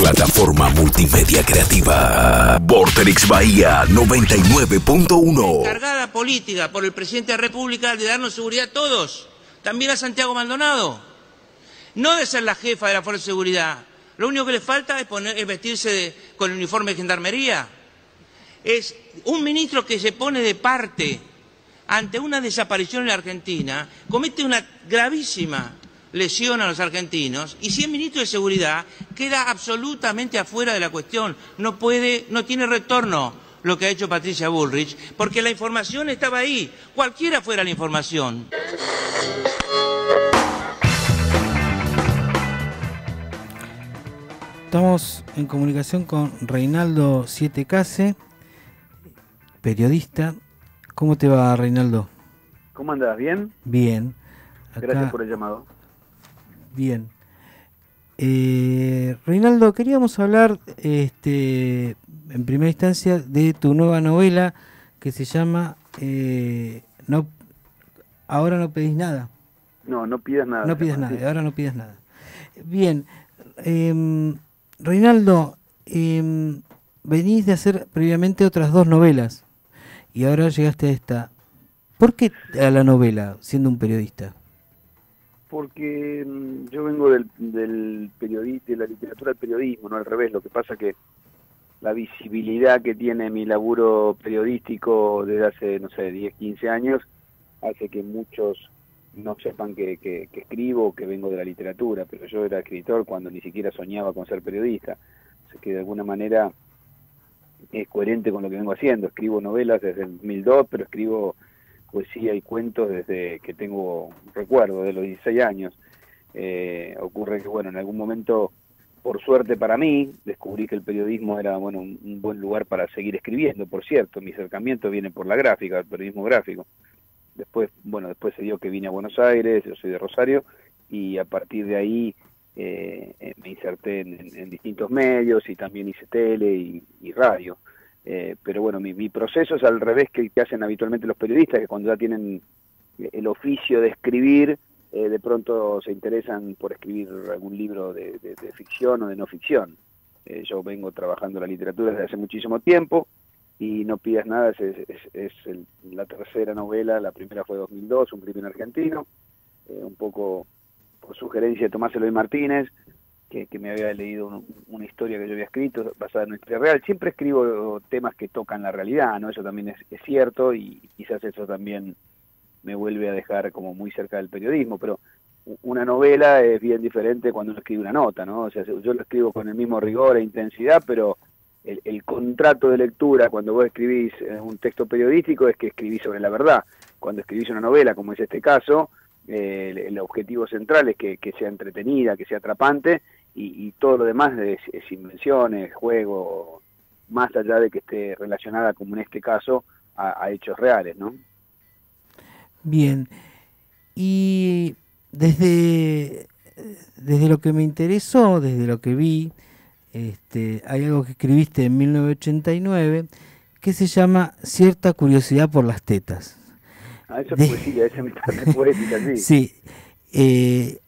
plataforma multimedia creativa. Vorterix Bahía 99.1. Encargada política por el presidente de la República de darnos seguridad a todos, también a Santiago Maldonado. No de ser la jefa de la Fuerza de Seguridad. Lo único que le falta es vestirse con el uniforme de gendarmería. Es un ministro que se pone de parte ante una desaparición en la Argentina, comete una gravísima lesión a los argentinos, y si es ministro de Seguridad queda absolutamente afuera de la cuestión. No tiene retorno lo que ha hecho Patricia Bullrich, porque la información estaba ahí, cualquiera fuera la información. Estamos en comunicación con Reinaldo Sietecase, periodista. ¿Cómo te va, Reinaldo? ¿Cómo andas? ¿Bien? Bien. Acá... Gracias por el llamado. Bien. Reinaldo, queríamos hablar en primera instancia de tu nueva novela que se llama Ahora no pedís nada. No pidas nada. No pidas nada, ahora no pidas nada. Bien. Reinaldo, venís de hacer previamente otras dos novelas y ahora llegaste a esta. ¿Por qué a la novela, siendo un periodista? Porque yo vengo del periodista, de la literatura al periodismo, no al revés. Lo que pasa que la visibilidad que tiene mi laburo periodístico desde hace, no sé, 10, 15 años, hace que muchos no sepan que escribo, que vengo de la literatura, pero yo era escritor cuando ni siquiera soñaba con ser periodista. O sea que de alguna manera es coherente con lo que vengo haciendo. Escribo novelas desde el 2002, pero escribo poesía y cuentos desde que tengo recuerdo, de los 16 años. Ocurre que, bueno, en algún momento, por suerte para mí, descubrí que el periodismo era, bueno, un buen lugar para seguir escribiendo. Por cierto, mi acercamiento viene por la gráfica, el periodismo gráfico. Después se dio que vine a Buenos Aires, yo soy de Rosario, y a partir de ahí me inserté en distintos medios y también hice tele y radio. Pero bueno, mi proceso es al revés que hacen habitualmente los periodistas, que cuando ya tienen el oficio de escribir, de pronto se interesan por escribir algún libro de ficción o de no ficción. Yo vengo trabajando la literatura desde hace muchísimo tiempo, y No pidas nada es la tercera novela. La primera fue 2002, Un crimen argentino, un poco por sugerencia de Tomás Eloy Martínez, que me había leído una historia que yo había escrito basada en una historia real. Siempre escribo temas que tocan la realidad, ¿no? Eso también es cierto, y quizás eso también me vuelve a dejar como muy cerca del periodismo, pero una novela es bien diferente cuando uno escribe una nota, ¿no? O sea, yo lo escribo con el mismo rigor e intensidad, pero el contrato de lectura cuando vos escribís un texto periodístico es que escribís sobre la verdad. Cuando escribís una novela, como es este caso, el objetivo central es que sea entretenida, que sea atrapante, y todo lo demás es invenciones, juego, más allá de que esté relacionada, como en este caso, a hechos reales, ¿no? Bien. Y desde lo que me interesó, desde lo que vi, hay algo que escribiste en 1989 que se llama Cierta curiosidad por las tetas. Eso es poesía, esa es poética, sí. Sí.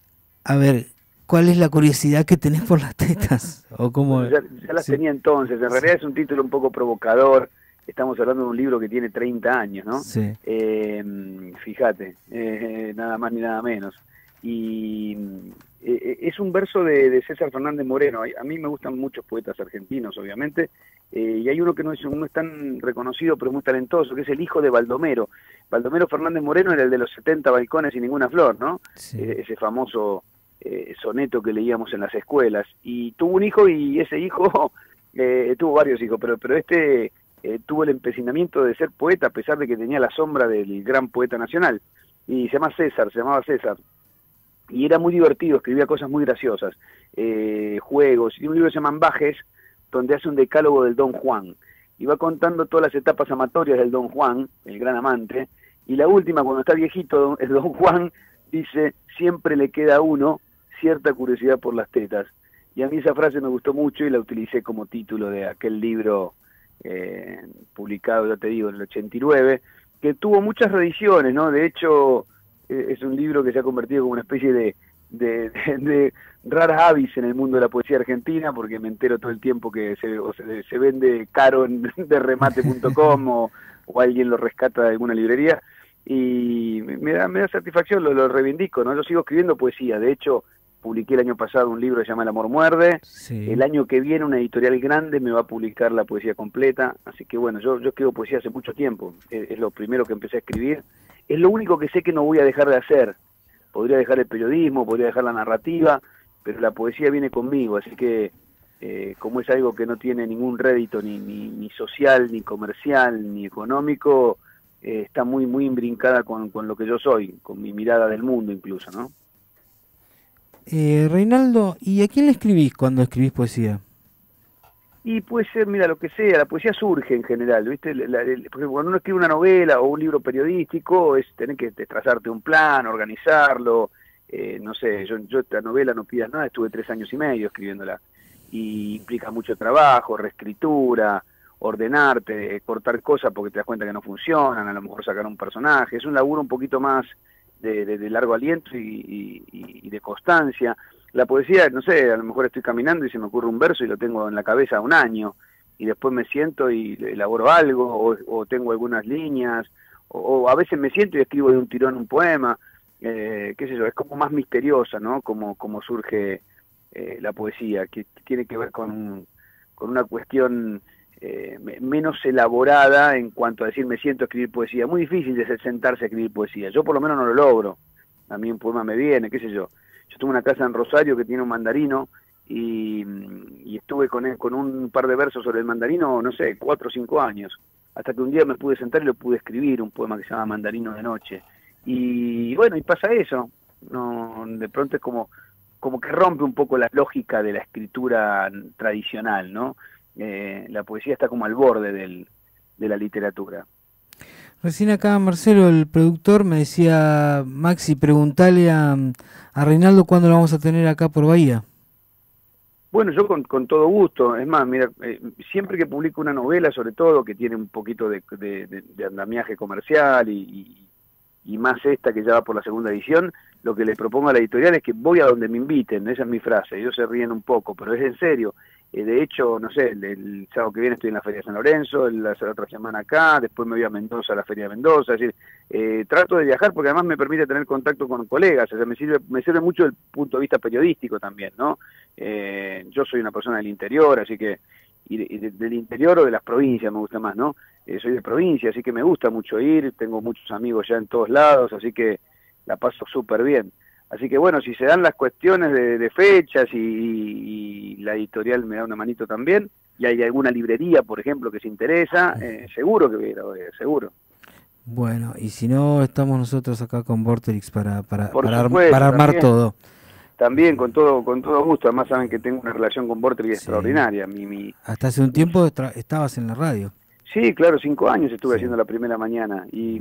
A ver, ¿cuál es la curiosidad que tenés por las tetas? ¿O cómo? Bueno, ya las tenía entonces. En realidad es un título un poco provocador. Estamos hablando de un libro que tiene 30 años, ¿no? Sí. Fíjate, nada más ni nada menos. Y es un verso de César Fernández Moreno. A mí me gustan muchos poetas argentinos, obviamente, y hay uno que no es tan reconocido, pero muy talentoso, que es el hijo de Baldomero. Baldomero Fernández Moreno era el de los 70 balcones y ninguna flor, ¿no? Sí. Ese famoso soneto que leíamos en las escuelas. Y tuvo un hijo, y ese hijo tuvo varios hijos, pero tuvo el empecinamiento de ser poeta, a pesar de que tenía la sombra del gran poeta nacional. Y se llamaba César. Y era muy divertido, escribía cosas muy graciosas, juegos. Y un libro que se llama Ambajes, donde hace un decálogo del Don Juan. Y va contando todas las etapas amatorias del Don Juan, el gran amante. Y la última, cuando está viejito, el Don Juan dice: siempre le queda a uno cierta curiosidad por las tetas. Y a mí esa frase me gustó mucho y la utilicé como título de aquel libro publicado, ya te digo, en el 89, que tuvo muchas reediciones, ¿no? De hecho, es un libro que se ha convertido como una especie de raras avis en el mundo de la poesía argentina, porque me entero todo el tiempo que se vende caro en derremate.com o alguien lo rescata de alguna librería, y me da satisfacción, lo reivindico, ¿no? Yo sigo escribiendo poesía, de hecho publiqué el año pasado un libro que se llama El amor muerde. Sí. El año que viene una editorial grande me va a publicar la poesía completa, así que bueno, yo escribo poesía hace mucho tiempo, es lo primero que empecé a escribir, es lo único que sé que no voy a dejar de hacer. Podría dejar el periodismo, podría dejar la narrativa, pero la poesía viene conmigo, así que como es algo que no tiene ningún rédito ni social, ni comercial, ni económico, está muy imbrincada con lo que yo soy, con mi mirada del mundo incluso, ¿no? Reinaldo, ¿y a quién le escribís cuando escribís poesía? Y puede ser, mira, lo que sea, la poesía surge en general, ¿viste? Porque cuando uno escribe una novela o un libro periodístico, es tener que trazarte un plan, organizarlo, no sé, yo esta novela No pidas nada, estuve 3 años y medio escribiéndola, y implica mucho trabajo, reescritura, ordenarte, cortar cosas porque te das cuenta que no funcionan, a lo mejor sacar un personaje, es un laburo un poquito más de largo aliento y de constancia. La poesía, no sé, a lo mejor estoy caminando y se me ocurre un verso y lo tengo en la cabeza un año, y después me siento y elaboro algo, o tengo algunas líneas, o a veces me siento y escribo de un tirón un poema, qué sé yo, es como más misteriosa, ¿no? Como surge la poesía, que tiene que ver con una cuestión menos elaborada en cuanto a decir me siento a escribir poesía. Muy difícil de sentarse a escribir poesía, yo por lo menos no lo logro, a mí un poema me viene, qué sé yo. Yo tuve una casa en Rosario que tiene un mandarino y estuve con él, con un par de versos sobre el mandarino, no sé, 4 o 5 años, hasta que un día me pude sentar y lo pude escribir, un poema que se llama Mandarino de Noche. Y bueno, y pasa eso, no, de pronto es como que rompe un poco la lógica de la escritura tradicional, ¿no? La poesía está como al borde de la literatura. Recién acá Marcelo, el productor, me decía, Maxi, preguntale a Reinaldo cuándo lo vamos a tener acá por Bahía. Bueno, yo con todo gusto. Es más, mira, siempre que publico una novela, sobre todo, que tiene un poquito de andamiaje comercial y más esta que ya va por la segunda edición, lo que le propongo a la editorial es que voy a donde me inviten, esa es mi frase. Ellos se ríen un poco, pero es en serio. De hecho, no sé, el sábado que viene estoy en la Feria de San Lorenzo, la otra semana acá, después me voy a Mendoza, a la Feria de Mendoza, es decir, trato de viajar porque además me permite tener contacto con colegas, o sea, me sirve mucho el punto de vista periodístico también, ¿no? Yo soy una persona del interior, así que, del interior o de las provincias me gusta más, ¿no? Soy de provincia, así que me gusta mucho ir, tengo muchos amigos ya en todos lados, así que la paso súper bien. Así que bueno, si se dan las cuestiones de fechas y la editorial me da una manito también, y hay alguna librería, por ejemplo, que se interesa, seguro que voy a ir a ver, seguro. Bueno, y si no, estamos nosotros acá con Vorterix para supuesto, armar también, todo. También, con todo gusto, además saben que tengo una relación con Vorterix extraordinaria. Hasta hace un tiempo estabas en la radio. Sí, claro, 5 años estuve haciendo la primera mañana, y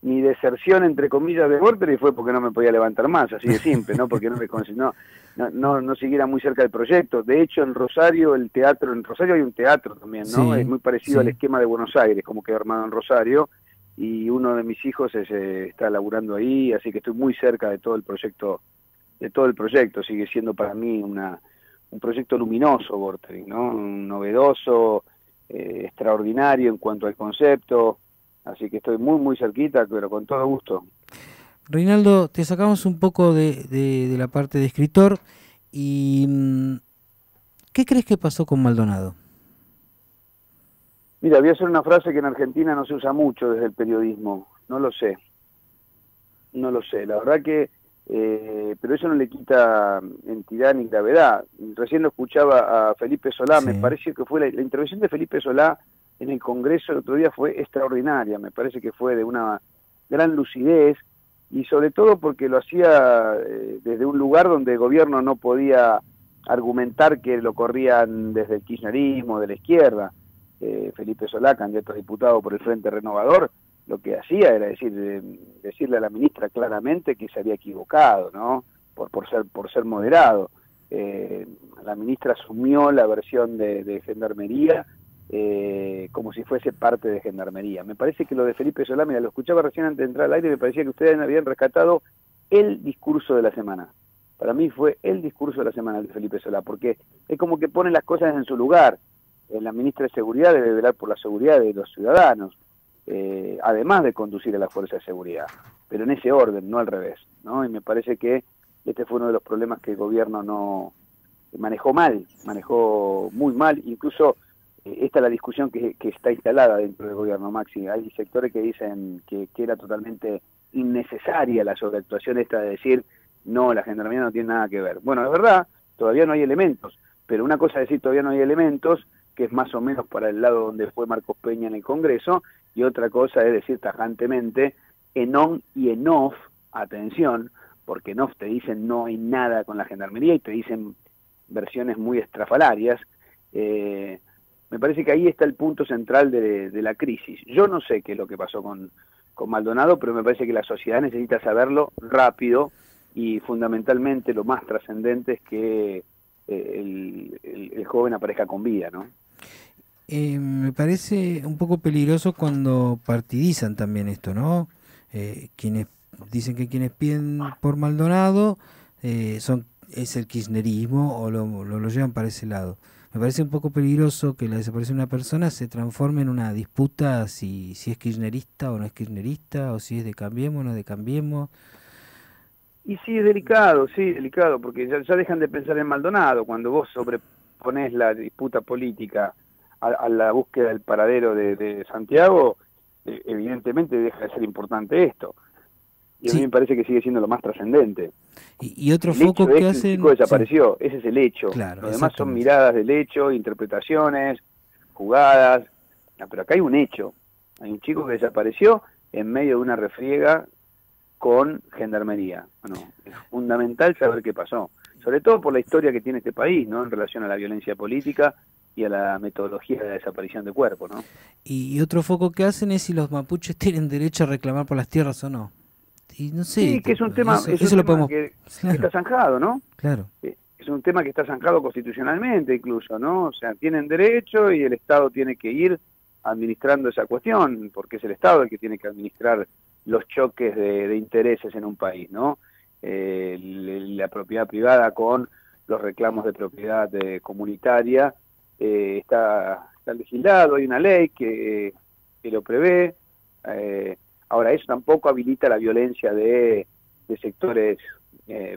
mi deserción, entre comillas, de Vorterix fue porque no me podía levantar más, así de simple, ¿no? Porque no siguiera muy cerca del proyecto. De hecho, en Rosario hay un teatro también, ¿no? Sí, es muy parecido al esquema de Buenos Aires, como quedó armado en Rosario, y uno de mis hijos está laburando ahí, así que estoy muy cerca de todo el proyecto, sigue siendo para mí un proyecto luminoso, Vorterix, ¿no? Novedoso, extraordinario en cuanto al concepto. Así que estoy muy cerquita, pero con todo gusto. Reinaldo, te sacamos un poco de la parte de escritor y ¿qué crees que pasó con Maldonado? Mira, voy a hacer una frase que en Argentina no se usa mucho desde el periodismo. No lo sé, la verdad que, pero eso no le quita entidad ni gravedad. Recién lo escuchaba a Felipe Solá, me parece que fue la intervención de Felipe Solá en el Congreso el otro día fue extraordinaria, me parece que fue de una gran lucidez, y sobre todo porque lo hacía desde un lugar donde el gobierno no podía argumentar que lo corrían desde el kirchnerismo, de la izquierda. Felipe Solá, candidato a diputado por el Frente Renovador, lo que hacía era decirle a la ministra claramente que se había equivocado, ¿no? Por ser moderado. La ministra asumió la versión de Gendarmería, como si fuese parte de Gendarmería. Me parece que lo de Felipe Solá, mira, lo escuchaba recién antes de entrar al aire, me parecía que ustedes habían rescatado el discurso de la semana. para mí fue el discurso de la semana de Felipe Solá, porque es como que pone las cosas en su lugar. La ministra de Seguridad debe velar por la seguridad de los ciudadanos, además de conducir a la fuerza de seguridad, pero en ese orden, no al revés, ¿no? Y me parece que este fue uno de los problemas que el gobierno no manejó mal, manejó muy mal. Incluso esta es la discusión que está instalada dentro del gobierno, Maxi. Hay sectores que dicen que era totalmente innecesaria la sobreactuación esta de decir, no, la gendarmería no tiene nada que ver. Bueno, es verdad, todavía no hay elementos, pero una cosa es decir todavía no hay elementos, que es más o menos para el lado donde fue Marcos Peña en el Congreso, y otra cosa es decir tajantemente, en on y en off, atención, porque en off te dicen no hay nada con la gendarmería y te dicen versiones muy estrafalarias. Me parece que ahí está el punto central de la crisis. Yo no sé qué es lo que pasó con Maldonado, pero me parece que la sociedad necesita saberlo rápido, y fundamentalmente lo más trascendente es que el joven aparezca con vida, ¿no? Me parece un poco peligroso cuando partidizan también esto, ¿no? Quienes dicen que quienes piden por Maldonado es el kirchnerismo, o lo llevan para ese lado. Me parece un poco peligroso que la desaparición de una persona se transforme en una disputa si es kirchnerista o no es kirchnerista, o si es de Cambiemos o no de Cambiemos. Y sí, es delicado, porque ya dejan de pensar en Maldonado. Cuando vos sobreponés la disputa política a la búsqueda del paradero de Santiago, evidentemente deja de ser importante esto. Y a mí me parece que sigue siendo lo más trascendente. Y otro foco que hacen... El chico desapareció, ese es el hecho. Claro, lo demás son miradas del hecho, interpretaciones, jugadas. No, pero acá hay un hecho. Hay un chico que desapareció en medio de una refriega con gendarmería. Bueno, es fundamental saber qué pasó, sobre todo por la historia que tiene este país, ¿no? En relación a la violencia política y a la metodología de la desaparición de cuerpos, ¿no? Y otro foco que hacen es si los mapuches tienen derecho a reclamar por las tierras o no. Y no sé, sí, que es un tema, eso lo podemos... que está zanjado, ¿no? Claro. Es un tema que está zanjado constitucionalmente incluso, ¿no? O sea, tienen derecho y el Estado tiene que ir administrando esa cuestión, porque es el Estado el que tiene que administrar los choques de intereses en un país, ¿no? La propiedad privada con los reclamos de propiedad comunitaria está legislado, hay una ley que lo prevé. Ahora, eso tampoco habilita la violencia de sectores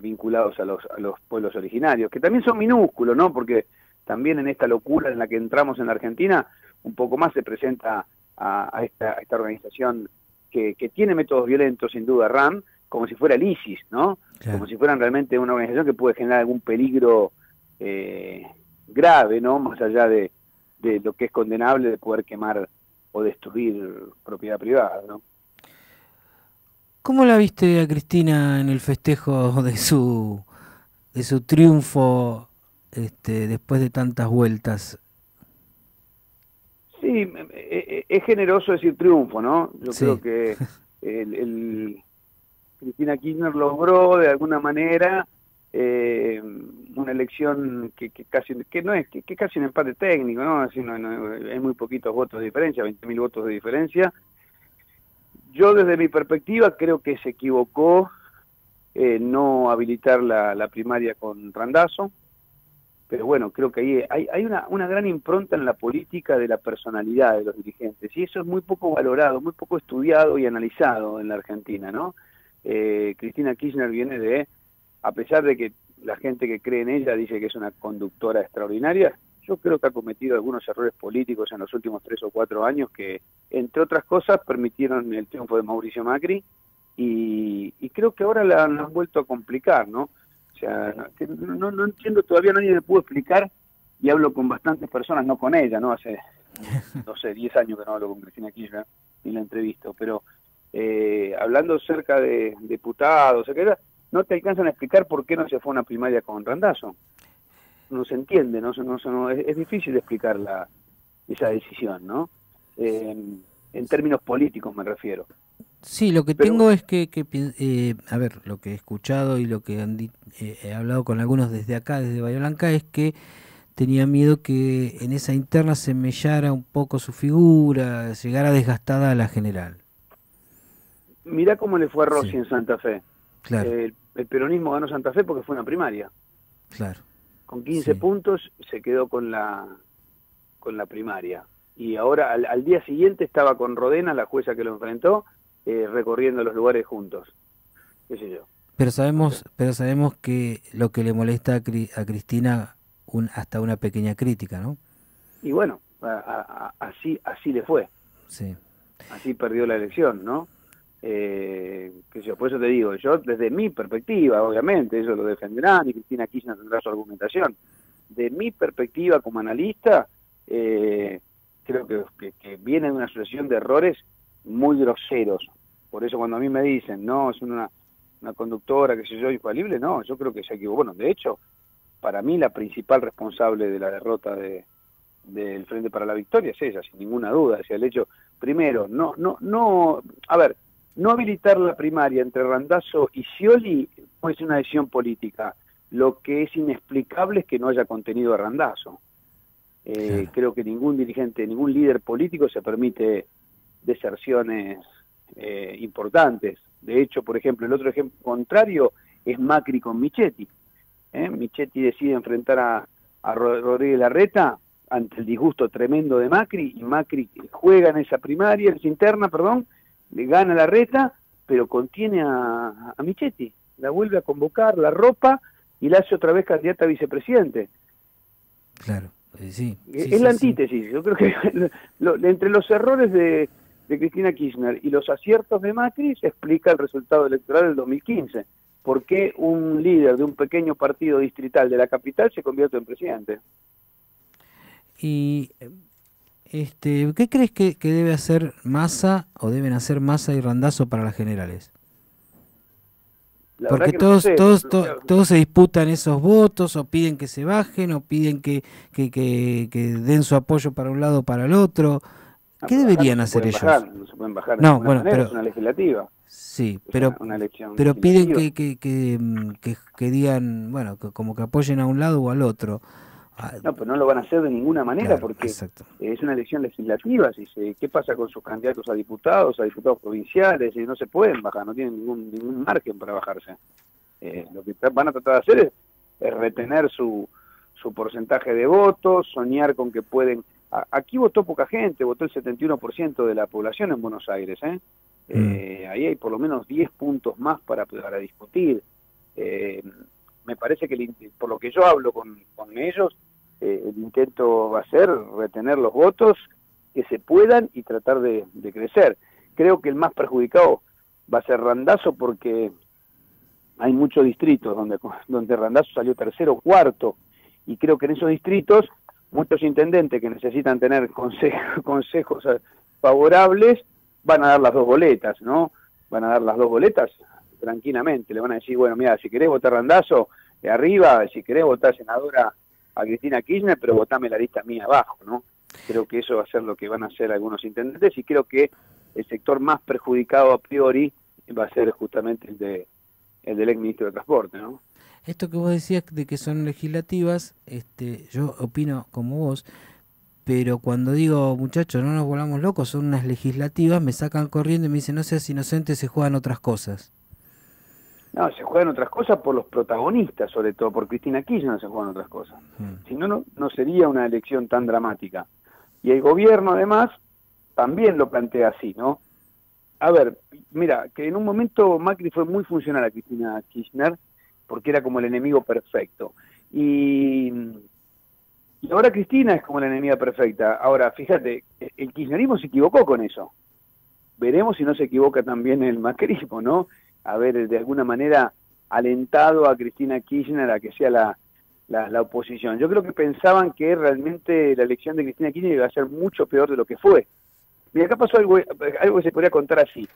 vinculados a los pueblos originarios, que también son minúsculos, ¿no? Porque también en esta locura en la que entramos en la Argentina, un poco más se presenta a esta organización que tiene métodos violentos, sin duda, RAM, como si fuera el ISIS, ¿no? Claro. Como si fueran realmente una organización que puede generar algún peligro grave, ¿no? Más allá de lo que es condenable de poder quemar o destruir propiedad privada, ¿no? ¿Cómo la viste a Cristina en el festejo de su triunfo después de tantas vueltas? Sí, es generoso decir triunfo, ¿no? Yo creo que Cristina Kirchner logró de alguna manera una elección que casi un empate técnico, ¿no? Así no hay muy poquitos votos de diferencia, 20.000 votos de diferencia. Yo desde mi perspectiva creo que se equivocó no habilitar la primaria con Randazzo, pero bueno, creo que ahí hay una gran impronta en la política de la personalidad de los dirigentes, y eso es muy poco valorado, muy poco estudiado y analizado en la Argentina, ¿no? Cristina Kirchner viene a pesar de que la gente que cree en ella dice que es una conductora extraordinaria, yo creo que ha cometido algunos errores políticos en los últimos 3 o 4 años que, entre otras cosas, permitieron el triunfo de Mauricio Macri, y creo que ahora la han vuelto a complicar, ¿no? O sea, no entiendo, todavía nadie me pudo explicar, y hablo con bastantes personas, no con ella, ¿no? Hace, no sé, 10 años que no hablo con Cristina Kirchner, ni la entrevisto, pero hablando cerca de diputados, etcétera, no te alcanzan a explicar por qué no se fue a una primaria con Randazzo. No se entiende, es difícil explicar esa decisión, ¿no? En términos políticos me refiero. Sí, lo que tengo es que a ver, lo que he escuchado y lo que he hablado con algunos desde acá, desde Bahía Blanca, es que tenía miedo que en esa interna se mellara un poco su figura, llegara desgastada a la general. Mirá cómo le fue a Rossi en Santa Fe. Claro. el peronismo ganó Santa Fe porque fue una primaria. Claro. Con 15 Sí. puntos se quedó con la primaria. Y ahora, al día siguiente, estaba con Rodena, la jueza que lo enfrentó, recorriendo los lugares juntos. ¿Qué sé yo? Pero No sé. sabemos que lo que le molesta a Cristina, hasta una pequeña crítica, ¿no? Y bueno, así le fue. Sí. Así perdió la elección, ¿no? Qué sé yo, por eso te digo, yo desde mi perspectiva, obviamente, ellos lo defenderán y Cristina Kirchner tendrá su argumentación. De mi perspectiva como analista, creo que viene de una sucesión de errores muy groseros. Por eso cuando a mí me dicen, no, es una conductora, que sé yo, infalible, no, yo creo que se equivocó. Bueno, de hecho, para mí la principal responsable de la derrota del Frente para la Victoria es ella, sin ninguna duda. O sea, el hecho, primero, no habilitar la primaria entre Randazzo y Scioli es una decisión política. Lo que es inexplicable es que no haya contenido a Randazzo. Claro. Creo que ningún dirigente, ningún líder político se permite deserciones importantes. De hecho, por ejemplo, el otro ejemplo contrario es Macri con Michetti. Michetti decide enfrentar a Rodríguez Larreta ante el disgusto tremendo de Macri, y Macri juega en esa primaria, en esa interna, perdón, le gana a Larreta, pero contiene a Michetti, la vuelve a convocar, la ropa y la hace otra vez candidata a vicepresidente. Claro. Sí. Es la antítesis. Yo creo que entre los errores de Cristina Kirchner y los aciertos de Macri se explica el resultado electoral del 2015. ¿Por qué un líder de un pequeño partido distrital de la capital se convierte en presidente? Y ¿qué crees que debe hacer Massa o deben hacer Massa y Randazzo para las generales? La verdad Porque que no sé. todos se disputan esos votos, o piden que se bajen, o piden que den su apoyo para un lado o para el otro. ¿Qué deberían hacer ellos? No se pueden bajar de No, ninguna bueno, manera, pero es una legislativa. sí, Es pero una elección pero piden legislativa. que digan, bueno, como que apoyen a un lado o al otro. No, pero no lo van a hacer de ninguna manera, Claro, porque exacto. es una elección legislativa. ¿Qué pasa con sus candidatos a diputados provinciales? No se pueden bajar, no tienen ningún margen para bajarse. Lo que van a tratar de hacer es retener su porcentaje de votos, soñar con que pueden... Aquí votó poca gente, votó el 71% de la población en Buenos Aires. Ahí hay por lo menos 10 puntos más para discutir. Me parece que por lo que yo hablo con ellos, el intento va a ser retener los votos que se puedan y tratar de crecer. Creo que el más perjudicado va a ser Randazzo, porque hay muchos distritos donde Randazzo salió tercero o cuarto, y creo que en esos distritos muchos intendentes que necesitan tener consejos favorables van a dar las dos boletas, ¿no? Van a dar las dos boletas tranquilamente. Le van a decir, bueno, mira, si querés votar Randazzo arriba, si querés votar senadora a Cristina Kirchner, pero votame la lista mía abajo, ¿no? Creo que eso va a ser lo que van a hacer algunos intendentes, y creo que el sector más perjudicado a priori va a ser justamente el del ex ministro de Transporte, ¿no? Esto que vos decías de que son legislativas, yo opino como vos, pero cuando digo, muchachos, no nos volvamos locos, son unas legislativas, me sacan corriendo y me dicen, no seas inocente, se juegan otras cosas. No, se juegan otras cosas por los protagonistas, sobre todo por Cristina Kirchner se juegan otras cosas. Si no, no sería una elección tan dramática. Y el gobierno, además, también lo plantea así, ¿no? A ver, mira, que en un momento Macri fue muy funcional a Cristina Kirchner, porque era como el enemigo perfecto. Y ahora Cristina es como la enemiga perfecta. Ahora, fíjate, el kirchnerismo se equivocó con eso. Veremos si no se equivoca también el macrismo, ¿no? Haber de alguna manera alentado a Cristina Kirchner a que sea la oposición. Yo creo que pensaban que realmente la elección de Cristina Kirchner iba a ser mucho peor de lo que fue. Mira, acá pasó algo que se podría contar así.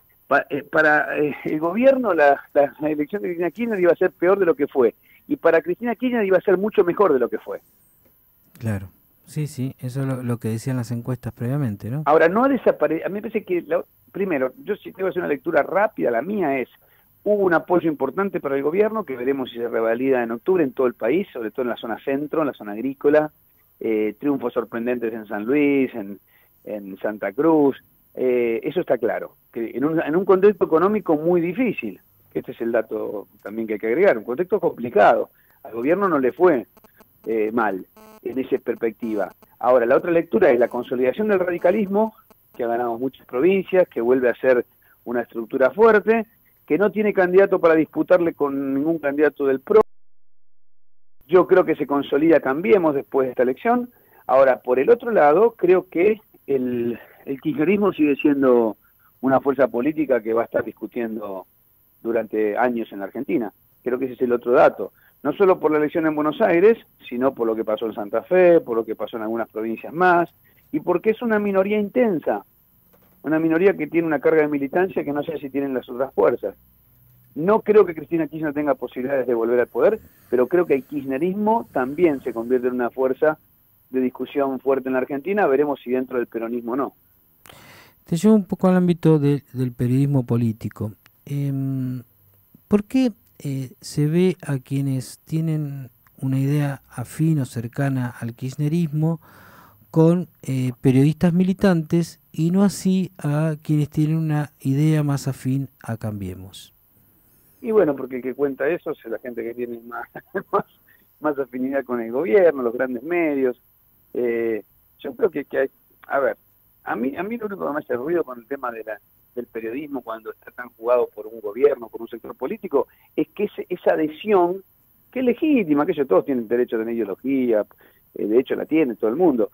Para el gobierno la elección de Cristina Kirchner iba a ser peor de lo que fue, y para Cristina Kirchner iba a ser mucho mejor de lo que fue. Claro, sí, eso es lo que decían las encuestas previamente, ¿no? Ahora, no ha desaparecido. A mí me parece que, primero, yo si tengo que hacer una lectura rápida, la mía es, hubo un apoyo importante para el gobierno, que veremos si se revalida en octubre en todo el país, sobre todo en la zona centro, en la zona agrícola, triunfos sorprendentes en San Luis, en Santa Cruz, eso está claro, que en un contexto económico muy difícil, Este es el dato también que hay que agregar. Un contexto complicado. Al gobierno no le fue mal en esa perspectiva. Ahora, la otra lectura es la consolidación del radicalismo, que ha ganado muchas provincias, que vuelve a ser una estructura fuerte, que no tiene candidato para disputarle con ningún candidato del PRO. Yo creo que se consolida Cambiemos después de esta elección. Ahora, por el otro lado, creo que el kirchnerismo sigue siendo una fuerza política que va a estar discutiendo durante años en la Argentina. Creo que ese es el otro dato. No solo por la elección en Buenos Aires, sino por lo que pasó en Santa Fe, por lo que pasó en algunas provincias más, y porque es una minoría intensa, una minoría que tiene una carga de militancia que no sé si tienen las otras fuerzas. No creo que Cristina Kirchner tenga posibilidades de volver al poder, pero creo que el kirchnerismo también se convierte en una fuerza de discusión fuerte en la Argentina. Veremos si dentro del peronismo o no. Te llevo un poco al ámbito del periodismo político. ¿Por qué se ve a quienes tienen una idea afín o cercana al kirchnerismo con periodistas militantes y no así a quienes tienen una idea más afín a Cambiemos? Y bueno, porque el que cuenta eso es la gente que tiene más afinidad con el gobierno, los grandes medios. Yo creo que hay, a ver, a mí lo único que me hace ruido con el tema del periodismo cuando está tan jugado por un gobierno, por un sector político, es que esa adhesión, que es legítima, que ellos todos tienen derecho a tener ideología, de hecho la tiene todo el mundo,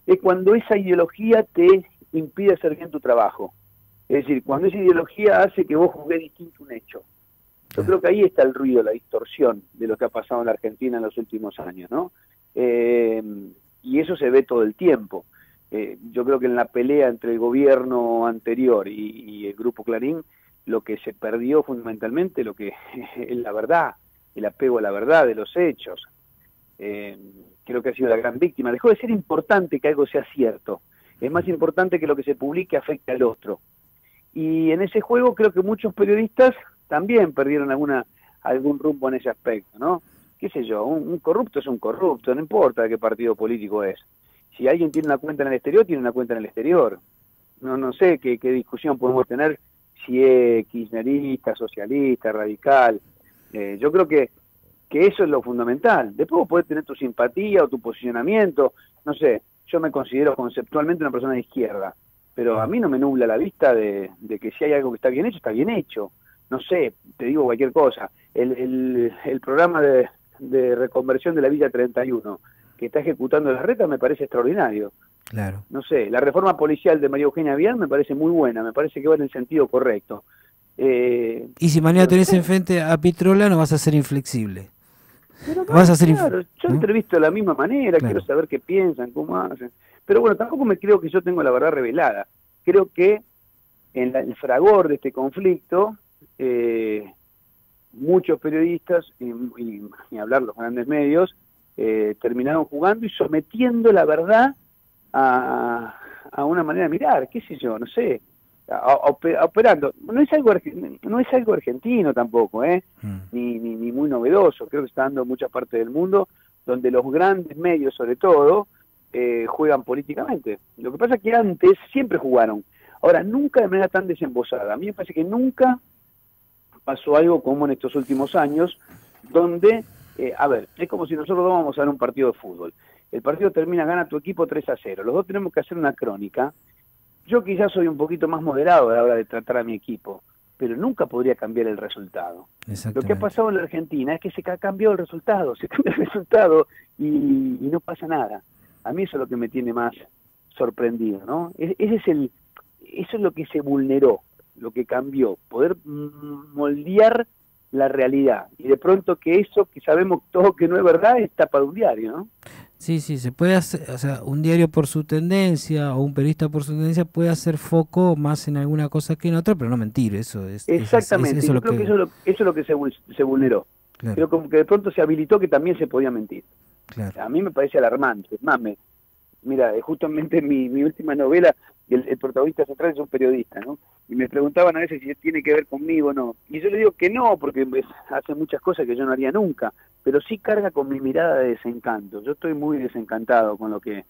es cuando esa ideología te impide hacer bien tu trabajo. Es decir, cuando esa ideología hace que vos juzgues distinto un hecho. Yo creo que ahí está el ruido, la distorsión de lo que ha pasado en la Argentina en los últimos años, ¿no? Y eso se ve todo el tiempo. Yo creo que en la pelea entre el gobierno anterior y el Grupo Clarín, lo que se perdió fundamentalmente lo que es la verdad, el apego a la verdad de los hechos. Creo que ha sido la gran víctima. Dejó de ser importante que algo sea cierto. Es más importante que lo que se publique afecte al otro. Y en ese juego creo que muchos periodistas también perdieron algún rumbo en ese aspecto, ¿no? Qué sé yo, un corrupto es un corrupto, no importa de qué partido político es. Si alguien tiene una cuenta en el exterior, tiene una cuenta en el exterior. No sé qué discusión podemos tener si es kirchnerista, socialista, radical. Yo creo que eso es lo fundamental. Después vos podés tener tu simpatía o tu posicionamiento. No sé, yo me considero conceptualmente una persona de izquierda, pero a mí no me nubla la vista de que si hay algo que está bien hecho. No sé, te digo cualquier cosa. El programa de reconversión de la Villa 31 que está ejecutando la reta me parece extraordinario. Claro. No sé, la reforma policial de María Eugenia Vidal me parece muy buena, me parece que va en el sentido correcto. Y si mañana tenés enfrente a Pitrola, no vas a ser inflexible. Pero no, vas a ser claro, yo entrevisto de la misma manera, claro. Quiero saber qué piensan, cómo hacen. Pero bueno, tampoco me creo que yo tengo la verdad revelada. Creo que en el fragor de este conflicto, muchos periodistas, y hablar los grandes medios, terminaron jugando y sometiendo la verdad a una manera de mirar, qué sé yo, no sé, operando. No es algo argentino tampoco, ni muy novedoso. Creo que está dando en muchas partes del mundo donde los grandes medios, sobre todo, juegan políticamente. Lo que pasa es que antes siempre jugaron. Ahora, nunca de manera tan desembosada. A mí me parece que nunca pasó algo como en estos últimos años, donde, a ver, es como si nosotros dos vamos a ver un partido de fútbol. El partido termina, gana tu equipo 3-0. Los dos tenemos que hacer una crónica. Yo quizás soy un poquito más moderado a la hora de tratar a mi equipo, pero nunca podría cambiar el resultado. Lo que ha pasado en la Argentina es que se cambió el resultado, y no pasa nada. A mí eso es lo que me tiene más sorprendido, ¿no? Eso es lo que se vulneró, lo que cambió, poder moldear la realidad. Y de pronto que eso que sabemos todos que no es verdad es tapa de un diario, ¿no? Sí, se puede hacer, o sea, un diario por su tendencia o un periodista por su tendencia puede hacer foco más en alguna cosa que en otra, pero no mentir, eso es. Exactamente, yo creo que eso es lo que se vulneró. Claro. Creo como que de pronto se habilitó que también se podía mentir. Claro. A mí me parece alarmante. Es más, mira, justamente en mi última novela, el protagonista central es un periodista, ¿no? Y me preguntaban a veces si tiene que ver conmigo o no. Y yo le digo que no, porque hace muchas cosas que yo no haría nunca, pero sí carga con mi mirada de desencanto. Yo estoy muy desencantado con lo que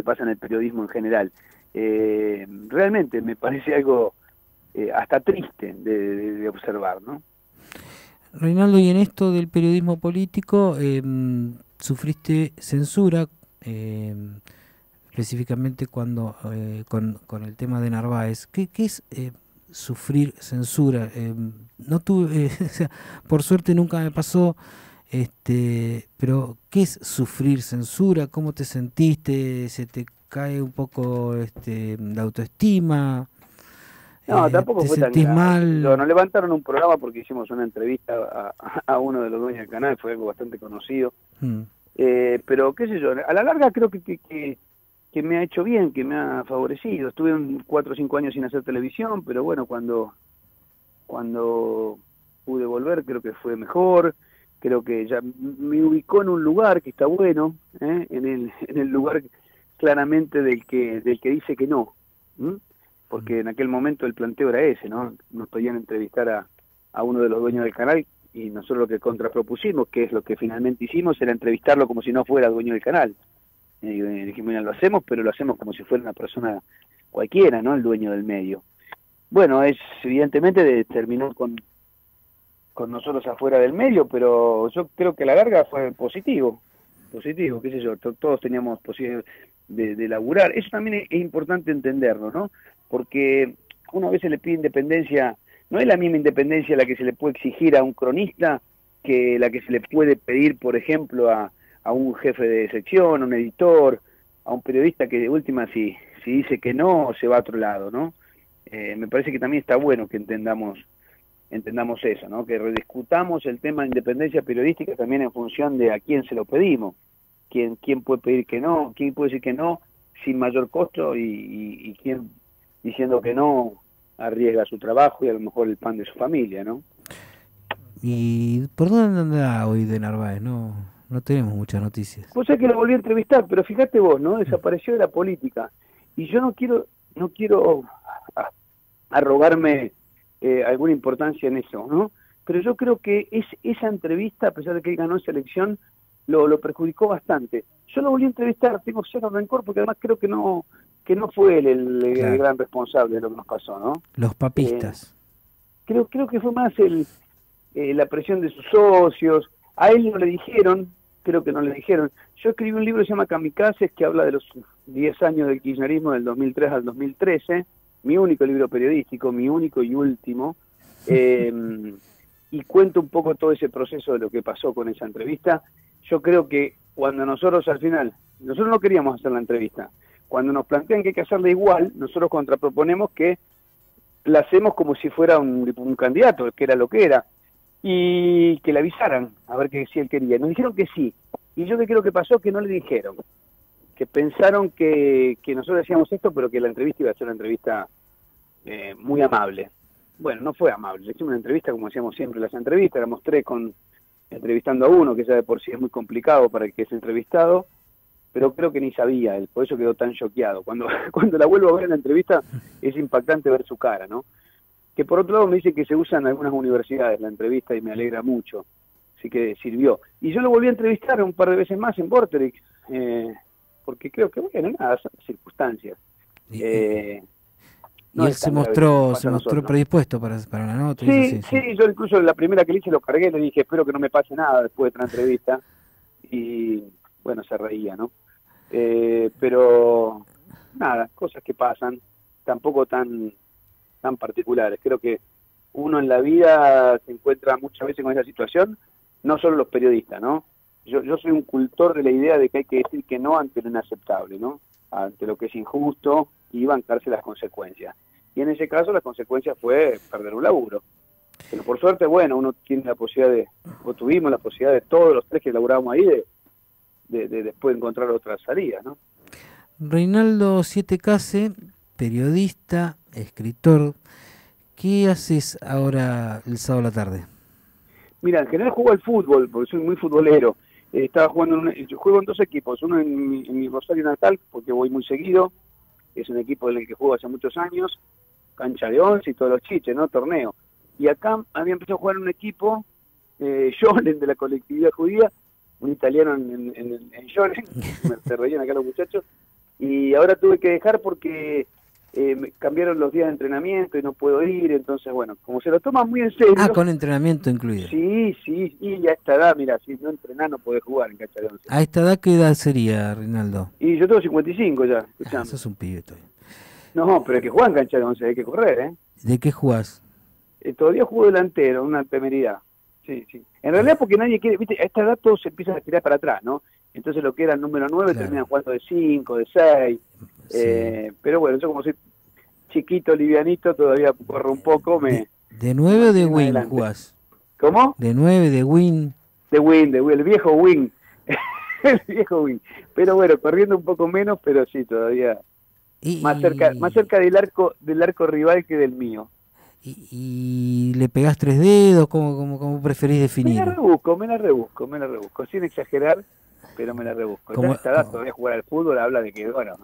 pasa en el periodismo en general. Realmente me parece algo hasta triste de observar, ¿no? Reinaldo, y en esto del periodismo político, sufriste censura, específicamente cuando con el tema de Narváez. ¿Qué es sufrir censura? No tuve, o sea, por suerte nunca me pasó, pero ¿qué es sufrir censura? ¿Cómo te sentiste? ¿Se te cae un poco la autoestima? No, tampoco ¿Te fue tan sentís grave. mal? Nos levantaron un programa porque hicimos una entrevista a uno de los dueños del canal, fue algo bastante conocido. Pero qué sé yo, a la larga creo que me ha hecho bien, que me ha favorecido. Estuve 4 o 5 años sin hacer televisión, pero bueno, cuando pude volver creo que fue mejor. Creo que ya me ubicó en un lugar que está bueno, en el lugar claramente del que dice que no. Porque en aquel momento el planteo era ese, ¿no? Nos pedían entrevistar a uno de los dueños del canal y nosotros lo que contrapropusimos, que es lo que finalmente hicimos, era entrevistarlo como si no fuera dueño del canal. Y dijimos, mira, lo hacemos, pero lo hacemos como si fuera una persona cualquiera, ¿no? El dueño del medio. Bueno, evidentemente terminó con nosotros afuera del medio, pero yo creo que a la larga fue positivo, qué sé yo, todos teníamos posibilidad de laburar. Eso también es importante entenderlo, ¿no? Porque uno a veces le pide independencia, no es la misma independencia la que se le puede exigir a un cronista que la que se le puede pedir, por ejemplo, a un jefe de sección, a un editor, a un periodista que de última si dice que no, se va a otro lado, ¿no? Me parece que también está bueno que entendamos eso, ¿no? Que rediscutamos el tema de independencia periodística también en función de a quién se lo pedimos, quién puede pedir que no, quién puede decir que no sin mayor costo y quién diciendo que no arriesga su trabajo y a lo mejor el pan de su familia, ¿no? ¿Y por dónde anda hoy de Narváez? No tenemos muchas noticias. Pues es que lo volví a entrevistar, pero fíjate vos, ¿no? Desapareció de la política. Y yo no quiero arrogarme alguna importancia en eso, ¿no? Pero yo creo que esa entrevista, a pesar de que él ganó esa elección, lo perjudicó bastante. Yo lo volví a entrevistar, tengo cero rencor, porque además creo que no fue él el gran responsable de lo que nos pasó, ¿no? Los papistas. Creo que fue más la presión de sus socios. A él no le dijeron, creo que no le dijeron. Yo escribí un libro que se llama Kamikazes, que habla de los 10 años del kirchnerismo del 2003 al 2013, mi único libro periodístico, mi único y último, y cuento un poco todo ese proceso de lo que pasó con esa entrevista. Yo creo que cuando nosotros al final, nosotros no queríamos hacer la entrevista, cuando nos plantean que hay que hacerla igual, nosotros contraproponemos que la hacemos como si fuera un candidato, que era lo que era, y que le avisaran a ver que si él quería. Nos dijeron que sí, y yo creo que pasó que no le dijeron, que pensaron que nosotros decíamos esto, pero que la entrevista iba a ser una entrevista muy amable. Bueno, no fue amable, le hicimos una entrevista como hacíamos siempre las entrevistas, éramos 3 entrevistando a uno, que ya de por sí es muy complicado para el que es entrevistado, pero creo que ni sabía él, por eso quedó tan choqueado. Cuando la vuelvo a ver en la entrevista es impactante ver su cara, ¿no? Que por otro lado me dice que se usa en algunas universidades la entrevista y me alegra mucho, así que sirvió. Y yo lo volví a entrevistar un par de veces más en Vorterix, porque creo que, bueno, nada, son circunstancias. Y él se mostró predispuesto para la nota. Sí, yo incluso la primera que le hice lo cargué, le dije, espero que no me pase nada después de la entrevista, y bueno, se reía, ¿no? Pero nada, cosas que pasan, tampoco tan particulares. Creo que uno en la vida se encuentra muchas veces con esa situación, no solo los periodistas, ¿no? Yo soy un cultor de la idea de que hay que decir que no ante lo inaceptable, ¿no? Ante lo que es injusto y bancarse las consecuencias. Y en ese caso la consecuencia fue perder un laburo. Pero por suerte, bueno, uno tiene la posibilidad o tuvimos la posibilidad de todos los 3 que laburábamos ahí de después encontrar otra salida, ¿no? Reinaldo Siete Case, periodista, escritor, ¿qué haces ahora el sábado a la tarde? Mira, en general juego al fútbol, porque soy muy futbolero. Estaba jugando yo juego en 2 equipos, uno en mi Rosario natal, porque voy muy seguido, es un equipo en el que juego hace muchos años, cancha de 11 y todos los chiches, ¿no? Torneo. Y acá había empezado a jugar un equipo, Scholen, de la colectividad judía, un italiano en Scholen, se reían acá los muchachos, y ahora tuve que dejar porque me cambiaron los días de entrenamiento y no puedo ir, entonces bueno, como se lo toman muy en serio. Ah, con entrenamiento incluido. Sí, y a esta edad, mira, si no entrenás no podés jugar en cancha de 11. ¿A esta edad qué edad sería, Reinaldo? Y yo tengo 55 ya, escuchame. Sos un pibe todavía. No, pero hay que jugar en cancha de 11, hay que correr, ¿eh? ¿De qué jugás? Todavía juego delantero, una temeridad. Sí. En realidad porque nadie quiere, viste, a esta edad todos se empiezan a tirar para atrás, ¿no? Entonces lo que era el número 9 Claro. terminan jugando de 5, de 6. Sí. Pero bueno, yo como soy chiquito, livianito, todavía corro un poco, ¿De 9 o de wing adelante. jugás? ¿Cómo? ¿De 9, de wing? De wing, el viejo wing. El viejo wing. Pero bueno, corriendo un poco menos, pero sí, todavía más cerca del arco rival que del mío. ¿Y le pegás 3 dedos? ¿Cómo preferís definir? Me la rebusco, sin exagerar, pero me la rebusco. Como- Ya a esta edad todavía jugar al fútbol habla de que, bueno,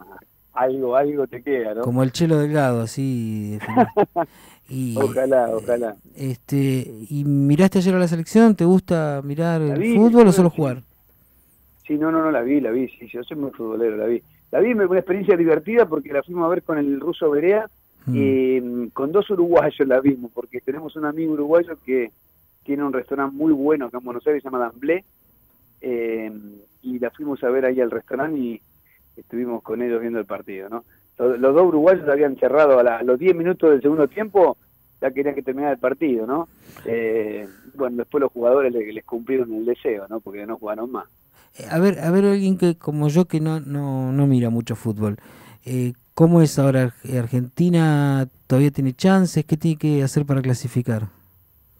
algo te queda, ¿no? Como el Chelo Delgado, así definir. Y, Ojalá. ¿Y miraste ayer a la selección? ¿Te gusta mirar La el vi, fútbol o solo sí. jugar? Sí, no, la vi, sí, yo soy muy futbolero, la vi. La vi, una experiencia divertida porque la fuimos a ver con el ruso Berea, con 2 uruguayos la vimos, porque tenemos un amigo uruguayo que tiene un restaurante muy bueno acá en Buenos Aires, se llama Damblé, y la fuimos a ver ahí al restaurante y estuvimos con ellos viendo el partido, ¿no? Los 2 uruguayos habían cerrado a los 10 minutos del segundo tiempo, ya querían que terminara el partido, ¿no? Bueno, después los jugadores les cumplieron el deseo, ¿no? Porque no jugaron más. A ver, alguien que como yo que no mira mucho fútbol. ¿Cómo es ahora? ¿Argentina todavía tiene chances? ¿Qué tiene que hacer para clasificar?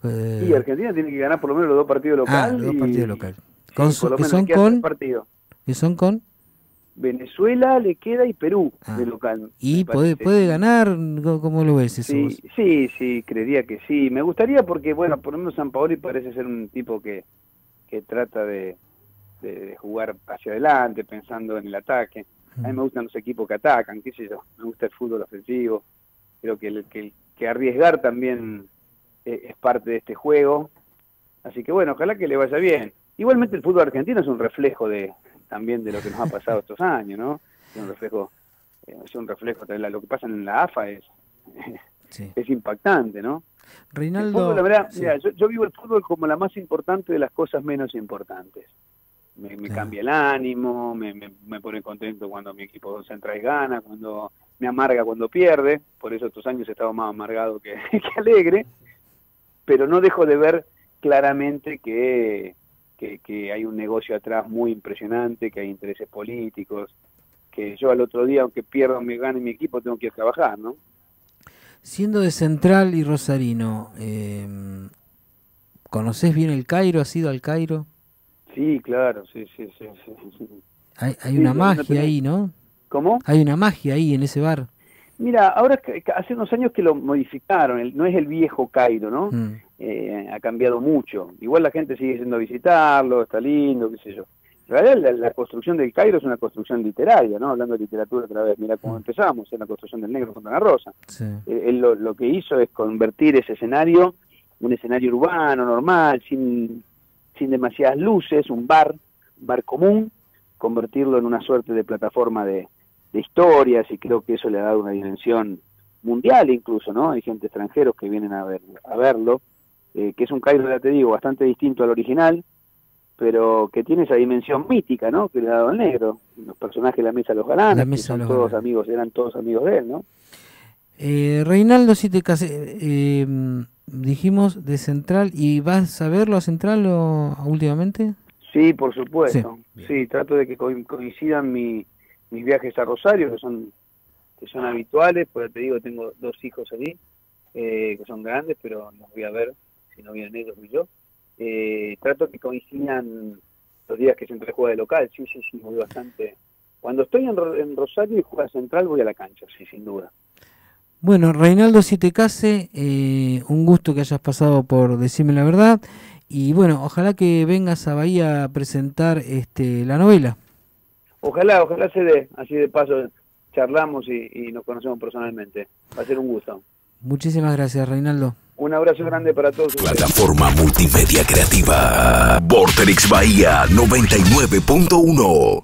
Y Argentina tiene que ganar por lo menos los 2 partidos locales. Los 2 partidos locales. Por lo menos le quedan 3 partidos. ¿Que son con? Venezuela le queda y Perú de local. ¿Y puede ganar? ¿Cómo lo ves eso? Sí, creería que sí. Me gustaría porque, bueno, por lo menos Sampaoli parece ser un tipo que trata de jugar hacia adelante, pensando en el ataque. A mí me gustan los equipos que atacan, qué sé yo. Me gusta el fútbol ofensivo. Creo que arriesgar también es parte de este juego. Así que, bueno, ojalá que le vaya bien. Igualmente el fútbol argentino es un reflejo también de lo que nos ha pasado estos años, ¿no? Es un reflejo también. Lo que pasa en la AFA es impactante, ¿no? Reinaldo, el fútbol, la verdad, mira, yo vivo el fútbol como la más importante de las cosas menos importantes. Me cambia el ánimo, me pone contento cuando mi equipo central gana, cuando me amarga cuando pierde, por eso estos años he estado más amargado que alegre, pero no dejo de ver claramente que hay un negocio atrás muy impresionante, que hay intereses políticos, que yo al otro día, aunque pierda o me gane mi equipo, tengo que ir a trabajar, ¿no? Siendo de Central y Rosarino, ¿conocés bien el Cairo? ¿Has ido al Cairo? Sí, claro, sí. Hay una magia ahí, ¿no? ¿Cómo? Hay una magia ahí en ese bar. Mira, ahora hace unos años que lo modificaron, no es el viejo Cairo, ¿no? Ha cambiado mucho. Igual la gente sigue yendo a visitarlo, está lindo, qué sé yo. En realidad la construcción del Cairo es una construcción literaria, ¿no? Hablando de literatura otra vez, mira cómo empezamos, en la construcción del negro contra la rosa. Sí. Él lo que hizo es convertir ese escenario, un escenario urbano, normal, sin demasiadas luces, un bar común, convertirlo en una suerte de plataforma de historias, y creo que eso le ha dado una dimensión mundial incluso, ¿no? Hay gente extranjeros que vienen a verlo, que es un Cairo, ya te digo, bastante distinto al original, pero que tiene esa dimensión mítica, ¿no? Que le ha dado el negro, los personajes de la Mesa de los Galanes, que son todos amigos, eran todos amigos de él, ¿no? Reinaldo, si te casé, dijimos de Central, ¿y vas a verlo a Central últimamente? Sí, por supuesto. Sí, trato de que coincidan mis viajes a Rosario, que son habituales, porque te digo, tengo 2 hijos allí, que son grandes, pero los voy a ver, si no vienen ellos y yo. Trato que coincidan los días que Central juega de local, sí, voy bastante. Cuando estoy en Rosario y juega Central, voy a la cancha, sí, sin duda. Bueno, Reinaldo Sitecase, un gusto que hayas pasado por decirme la verdad, y bueno, ojalá que vengas a Bahía a presentar la novela. Ojalá se dé, así de paso charlamos y nos conocemos personalmente. Va a ser un gusto. Muchísimas gracias, Reinaldo. Un abrazo grande para todos. Plataforma multimedia creativa. Vorterix Bahía 99.1.